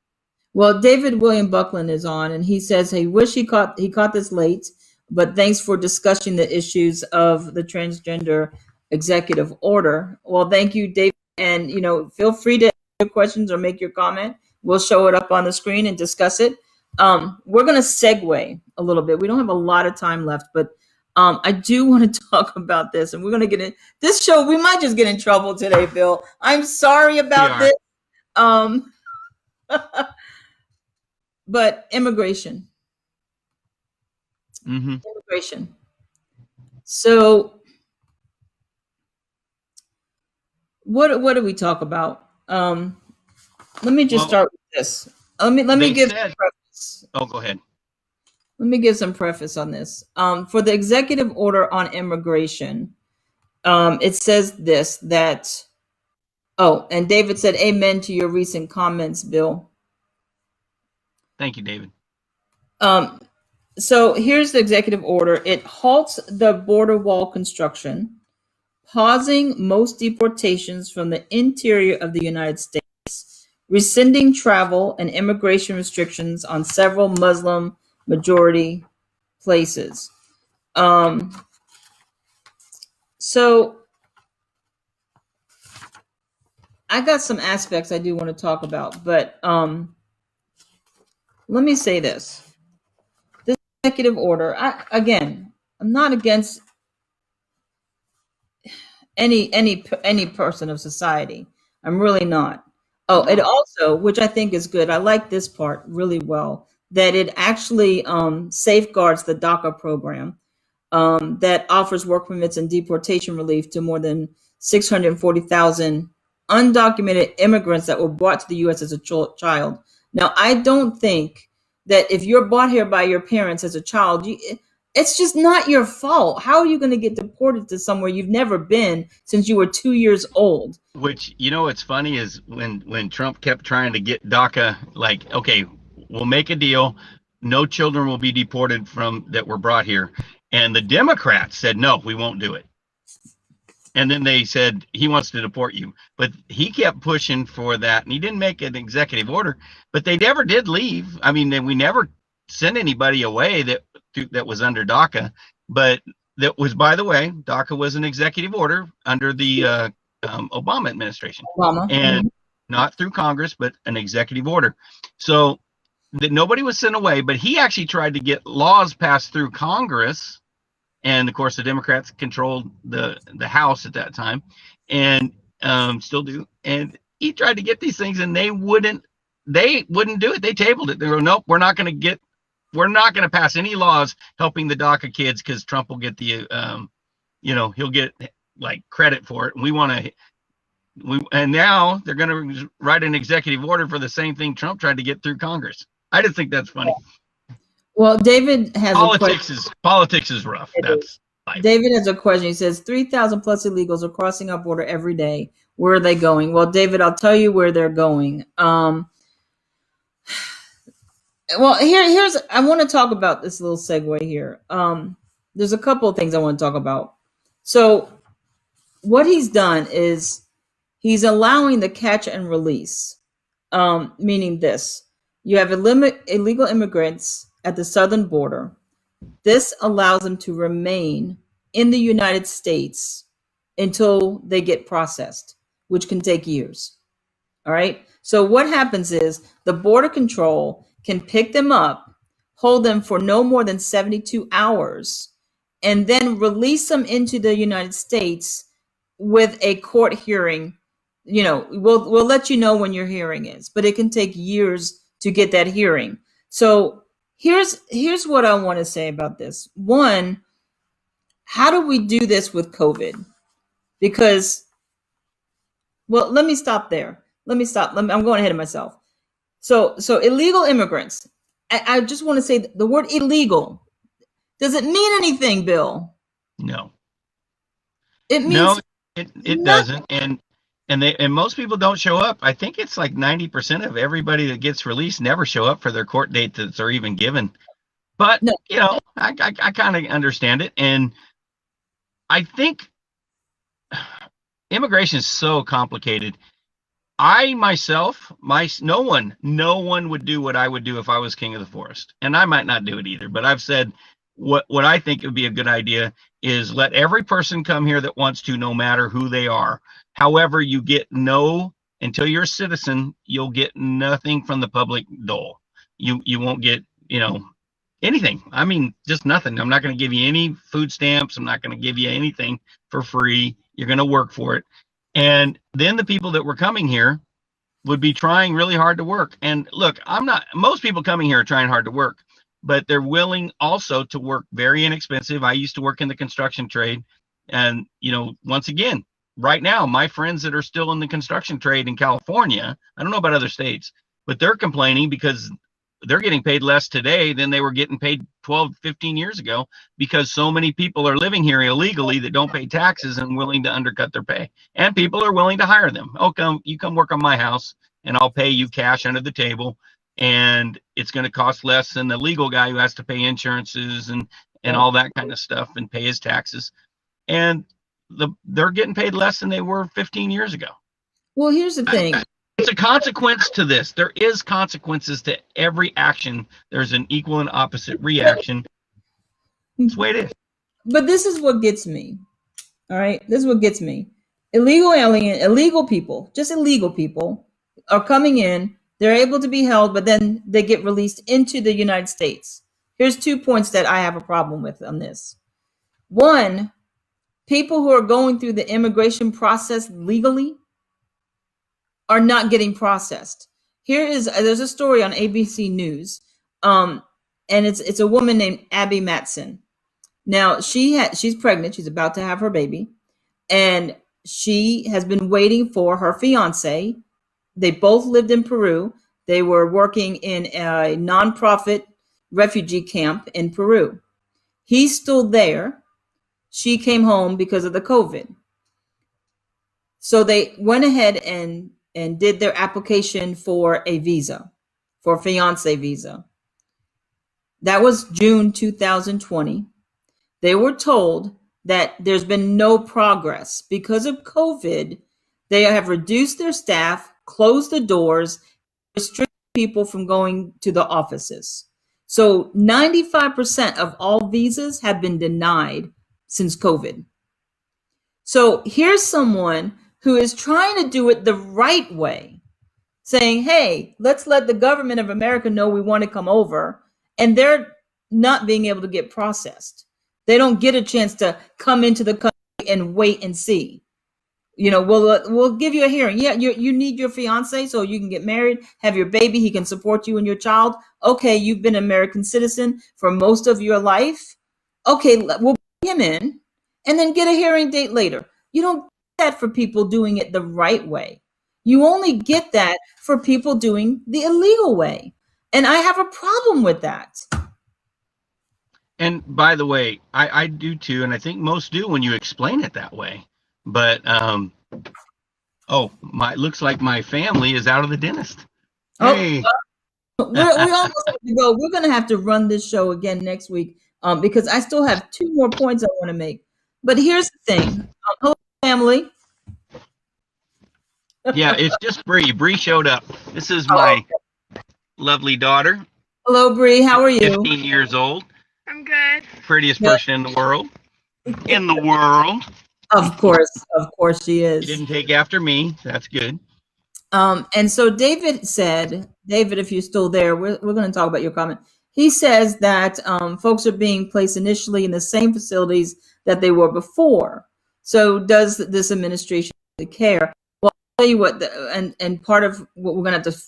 Well, David William Buckland is on, and he says he wish he caught this late, but thanks for discussing the issues of the transgender executive order. Well, thank you, David, and feel free to ask your questions or make your comment. We'll show it up on the screen and discuss it. We're going to segue a little bit. We don't have a lot of time left, but I do want to talk about this, and we're going to get in this show. We might just get in trouble today, Bill. I'm sorry about this. But immigration. Immigration. So what do we talk about? Let me just start with this. Let me give some preface. Oh, go ahead. Let me give some preface on this. For the executive order on immigration, it says and David said amen to your recent comments, Bill. Thank you, David. So here's the executive order. It halts the border wall construction, pausing most deportations from the interior of the United States, rescinding travel and immigration restrictions on several Muslim majority places. So I got some aspects I do want to talk about, but let me say this. This executive order, I'm not against any person of society. I'm really not. Oh, it also, which I think is good, I like this part really well, that it actually safeguards the DACA program that offers work permits and deportation relief to more than 640,000 undocumented immigrants that were brought to the U.S. as a child. Now, I don't think that if you're brought here by your parents as a child, it's just not your fault. How are you going to get deported to somewhere you've never been since you were 2 years old? Which, what's funny is when Trump kept trying to get DACA, like, okay, we'll make a deal. No children will be deported that were brought here. And the Democrats said, no, we won't do it. And then they said, he wants to deport you. But he kept pushing for that. And he didn't make an executive order, but they never did leave. I mean, we never sent anybody away that was under DACA. But that was, by the way, DACA was an executive order under the Obama administration. And not through Congress, but an executive order. So that nobody was sent away, but he actually tried to get laws passed through Congress. And of course, the Democrats controlled the House at that time, and still do. And he tried to get these things, and they wouldn't do it. They tabled it. They were, nope, we're not going to pass any laws helping the DACA kids because Trump will get the, he'll get like credit for it. And and now they're going to write an executive order for the same thing Trump tried to get through Congress. I just think that's funny. Well, David has politics is rough. That's life. David has a question. He says 3,000 plus illegals are crossing our border every day. Where are they going? Well, David, I'll tell you where they're going. Well, I want to talk about this little segue here. There's a couple of things I want to talk about. So what he's done is he's allowing the catch and release, meaning this. You have illegal immigrants at the southern border. This allows them to remain in the United States until they get processed, which can take years. All right. So what happens is the border control can pick them up, hold them for no more than 72 hours, and then release them into the United States with a court hearing. We'll let you know when your hearing is, but it can take years to get that hearing. So here's what I want to say about this. One, how do we do this with COVID? Because, well, let me stop there. I'm going ahead of myself. So illegal immigrants. I just want to say the word illegal. Does it mean anything, Bill? No. It means no, it doesn't. And most people don't show up. I think it's like 90% of everybody that gets released never show up for their court date that they're even given. But No. I kind of understand it. And I think immigration is so complicated. I myself, no one would do what I would do if I was king of the forest. And I might not do it either, but I've said what I think would be a good idea is let every person come here that wants to, no matter who they are. However, you get until you're a citizen, you'll get nothing from the public dole. You won't get, anything. I mean, just nothing. I'm not going to give you any food stamps. I'm not going to give you anything for free. You're going to work for it. And then the people that were coming here would be trying really hard to work. And look, most people coming here are trying hard to work, but they're willing also to work very inexpensive. I used to work in the construction trade. And, once again, right now, my friends that are still in the construction trade in California, I don't know about other states, but they're complaining because they're getting paid less today than they were getting paid 12, 15 years ago, because so many people are living here illegally that don't pay taxes and willing to undercut their pay. And people are willing to hire them. Oh, you come work on my house and I'll pay you cash under the table. And it's going to cost less than the legal guy who has to pay insurances and all that kind of stuff and pay his taxes. And they're getting paid less than they were 15 years ago. Well, here's the thing. It's a consequence to this. There is consequences to every action. There's an equal and opposite reaction. That's the way it is. But this is what gets me. All right. This is what gets me. Illegal people, just illegal people are coming in. They're able to be held, but then they get released into the United States. Here's 2 points that I have a problem with on this. One, people who are going through the immigration process legally are not getting processed. There's a story on ABC News, and it's a woman named Abby Matson. Now she's pregnant. She's about to have her baby, and she has been waiting for her fiance. They both lived in Peru. They were working in a nonprofit refugee camp in Peru. He's still there. She came home because of the COVID. So they went ahead and did their application for a visa, for a fiance visa. That was June 2020. They were told that there's been no progress because of COVID. They have reduced their staff, closed the doors, restricted people from going to the offices. So 95% of all visas have been denied since COVID. So here's someone who is trying to do it the right way, saying, hey, let's let the government of America know we want to come over, and they're not being able to get processed. They don't get a chance to come into the country and wait and see. We'll give you a hearing. Yeah, you need your fiance so you can get married, have your baby, he can support you and your child. Okay, you've been an American citizen for most of your life. Okay, we'll bring him in and then get a hearing date later. You don't get that for people doing it the right way. You only get that for people doing the illegal way. And I have a problem with that. And by the way, I do too, and I think most do when you explain it that way. But looks like my family is out of the dentist. Hey. We almost have to go. We're going to have to run this show again next week because I still have 2 more points I want to make. But here's the thing. Hello, family. Yeah, it's just Bree. Bree showed up. This is my lovely daughter. Hello, Bree. How are you? 15 years old. I'm good. Prettiest person in the world. In the world. Of course she is. You didn't take after me. That's good. And so David said, if you're still there, we're going to talk about your comment. He says that folks are being placed initially in the same facilities that they were before. So does this administration really care? Well, I'll tell you what, and part of what we're going to have to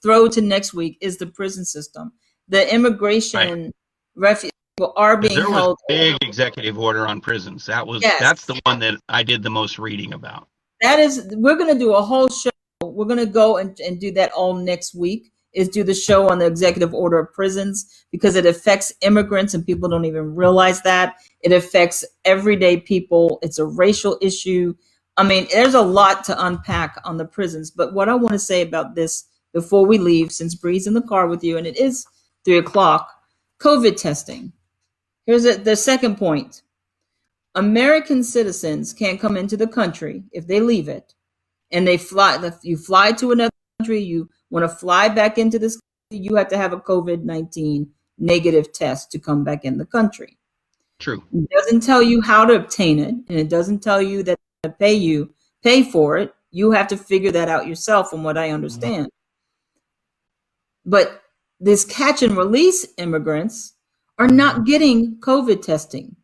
throw to next week is the prison system. The immigration refugees are being There was held. a big executive order on prisons. That's the one that I did the most reading about. We're going to do a whole show. We're going to go and do that all next week, is do the show on the executive order of prisons, because it affects immigrants and people don't even realize that. It affects everyday people. It's a racial issue. I mean, there's a lot to unpack on the prisons. But what I want to say about this before we leave, since Bree's in the car with you and it is 3:00, COVID testing. Here's the second point. American citizens can't come into the country if they leave it and you fly to another country, you want to fly back into this country, you have to have a COVID-19 negative test to come back in the country. True. It doesn't tell you how to obtain it, and it doesn't tell you that to pay for it. You have to figure that out yourself, from what I understand. But this catch and release immigrants are not getting COVID testing.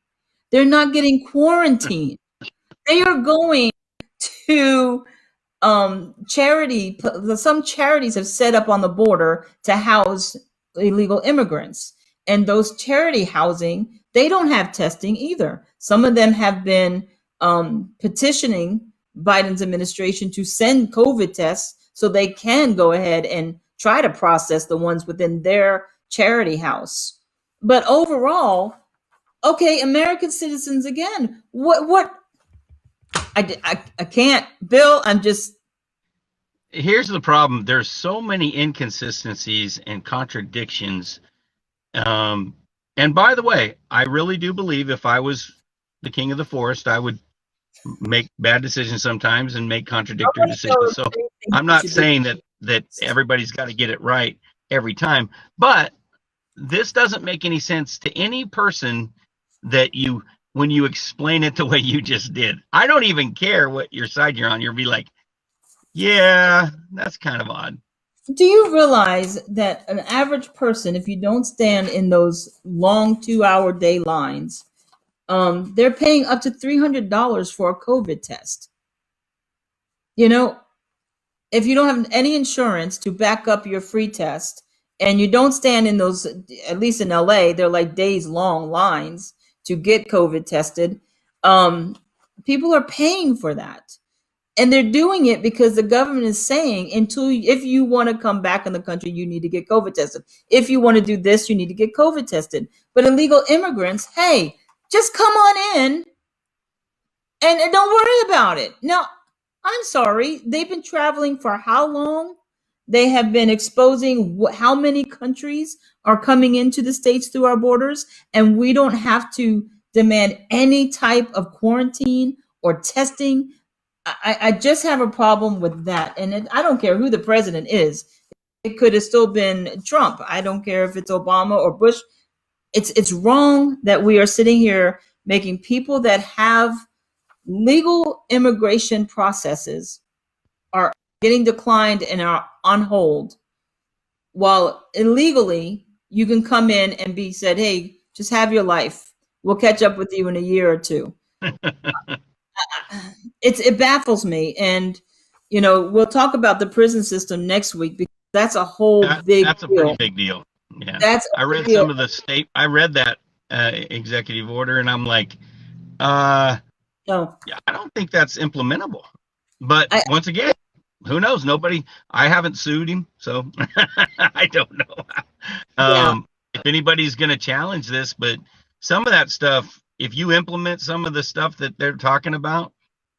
They're not getting quarantined. They are going to charity. Some charities have set up on the border to house illegal immigrants. And those charity housing, they don't have testing either. Some of them have been petitioning Biden's administration to send COVID tests so they can go ahead and try to process the ones within their charity house. But overall, okay, American citizens again. What? I can't, Bill. Here's the problem. There's so many inconsistencies and contradictions. And by the way, I really do believe if I was the king of the forest, I would make bad decisions sometimes and make contradictory decisions. So I'm not saying that everybody's got to get it right every time, but this doesn't make any sense to any person when you explain it the way you just did. I don't even care what your side you're on. You'll be like, yeah, that's kind of odd. Do you realize that an average person, if you don't stand in those long 2-hour day lines, they're paying up to $300 for a COVID test? You know, if you don't have any insurance to back up your free test, and you don't stand in those, at least in LA, they're like days long lines to get COVID tested. People are paying for that. And they're doing it because the government is saying, if you want to come back in the country, you need to get COVID tested. If you want to do this, you need to get COVID tested. But illegal immigrants, hey, just come on in and don't worry about it. Now, I'm sorry, they've been traveling for how long? They have been exposing how many countries are coming into the States through our borders, and we don't have to demand any type of quarantine or testing. I just have a problem with that. And I don't care who the president is. It could have still been Trump. I don't care if it's Obama or Bush. It's wrong that we are sitting here making people that have legal immigration processes are getting declined and are on hold, while illegally you can come in and be said, hey, just have your life. We'll catch up with you in a year or two. It baffles me. And, you know, we'll talk about the prison system next week, because that's a whole that's a pretty big deal. Yeah. I read some of the I read that executive order, and I'm like, no. Yeah, I don't think that's implementable. But once again, who knows? I haven't sued him, so I don't know. If anybody's going to challenge this, but some of that stuff, if you implement some of the stuff that they're talking about,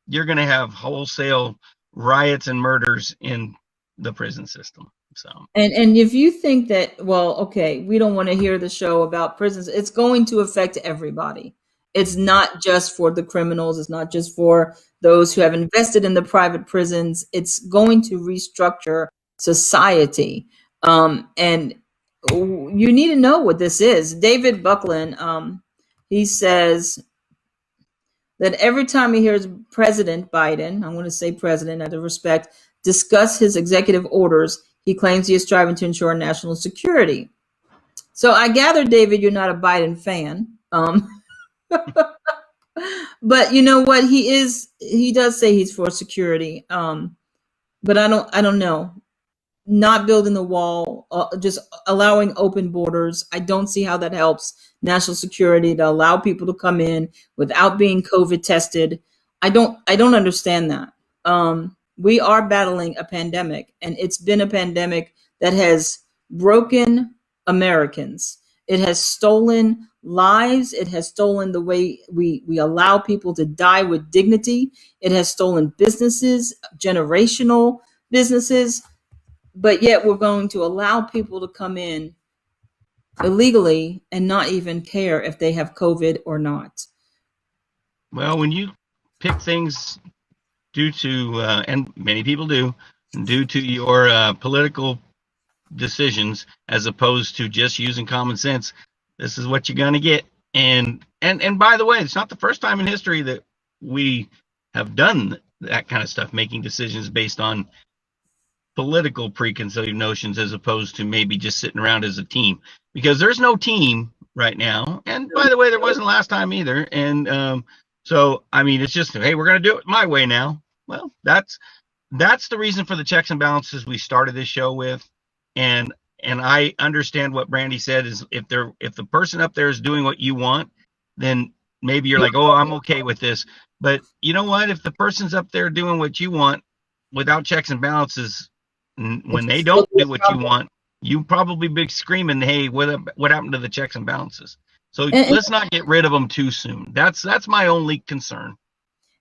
you're going to have wholesale riots and murders in the prison system. So, and if you think that, well, okay, we don't want to hear the show about prisons, it's going to affect everybody. It's not just for the criminals. It's not just for those who have invested in the private prisons. It's going to restructure society. And you need to know what this is. David Buckland, he says that every time he hears President Biden, I'm going to say president out of respect, discuss his executive orders, he claims he is striving to ensure national security. So I gather, David, you're not a Biden fan. But you know what? He does say he's for security. But I don't know. Not building the wall, just allowing open borders. I don't see how that helps national security to allow people to come in without being COVID tested. I don't understand that. We are battling a pandemic, and it's been a pandemic that has broken Americans. It has stolen lives. It has stolen the way we allow people to die with dignity. It has stolen businesses, generational businesses, but yet we're going to allow people to come in illegally and not even care if they have COVID or not. Well, when you pick things due to, and many people do, due to your political decisions, as opposed to just using common sense, this is what you're going to get. And by the way, it's not the first time in history that we have done that kind of stuff, making decisions based on political preconceived notions as opposed to maybe just sitting around as a team, because there's no team right now. And by the way, there wasn't last time either. And so, I mean, it's just, hey, we're going to do it my way now. Well, that's the reason for the checks and balances we started this show with. And I understand what Brandy said is if the person up there is doing what you want, then maybe you're like, oh, I'm okay with this. But you know what? If the person's up there doing what you want without checks and balances, when they don't do what you want, you probably be screaming, hey, what happened to the checks and balances? So let's not get rid of them too soon. That's my only concern.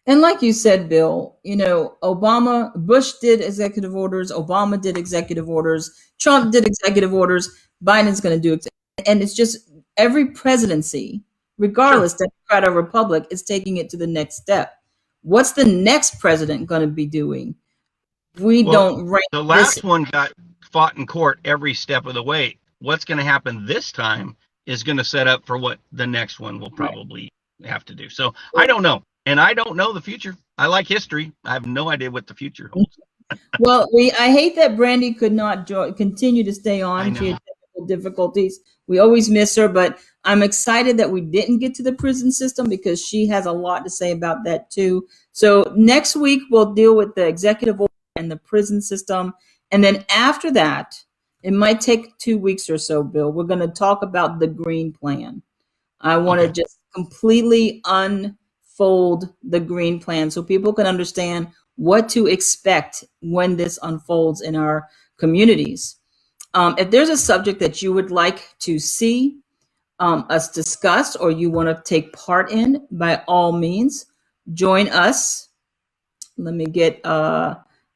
And like you said, Bill, you know, Bush did executive orders, Obama did executive orders, Trump did executive orders, Biden's going to do it. And it's just every presidency, regardless, sure, Democrat or Republic, is taking it to the next step. What's the next president going to be doing? The last one got fought in court every step of the way. What's going to happen this time is going to set up for what the next one will probably have to do. So I don't know. And I don't know the future. I like history. I have no idea what the future holds. Well, I hate that Brandy could not continue to stay on. She had technical difficulties. We always miss her, but I'm excited that we didn't get to the prison system because she has a lot to say about that too. So next week we'll deal with the executive order and the prison system. And then after that, it might take 2 weeks or so, Bill, we're going to talk about the green plan. I want to just completely unfold the green plan so people can understand what to expect when this unfolds in our communities. If there's a subject that you would like to see us discuss or you want to take part in, by all means, join us. Let me get,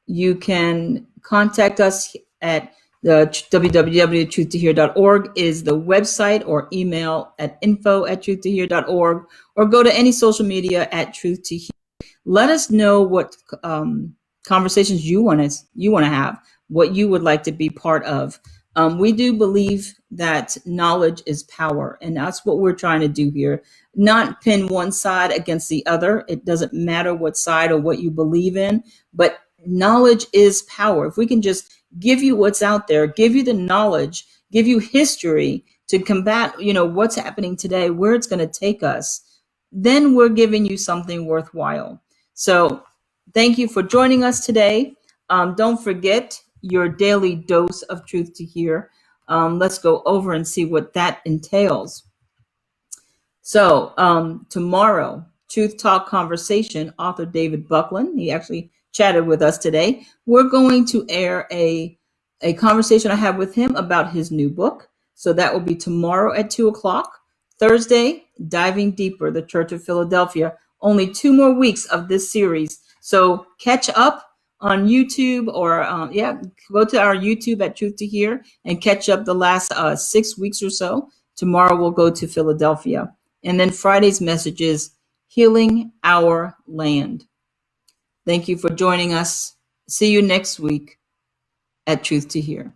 you can contact us at the www.truthtohear.org is the website, or email at info@truthtohear.org, or go to any social media at Truth to Hear. Let us know what conversations you want to have, what you would like to be part of. We do believe that knowledge is power, and that's what we're trying to do here. Not pin one side against the other. It doesn't matter what side or what you believe in, but knowledge is power. If we can just give you what's out there, give you the knowledge, give you history to combat, what's happening today, where it's going to take us, then we're giving you something worthwhile. So thank you for joining us today. Don't forget your daily dose of Truth to Hear. Let's go over and see what that entails. So tomorrow, Truth Talk Conversation, author David Buckland, he actually chatted with us today. We're going to air a conversation I have with him about his new book. So that will be tomorrow at 2:00. Thursday, Diving Deeper, the Church of Philadelphia. Only 2 more weeks of this series. So catch up on YouTube, or go to our YouTube at Truth to Hear and catch up the last 6 weeks or so. Tomorrow we'll go to Philadelphia. And then Friday's message is Healing Our Land. Thank you for joining us. See you next week at Truth to Hear.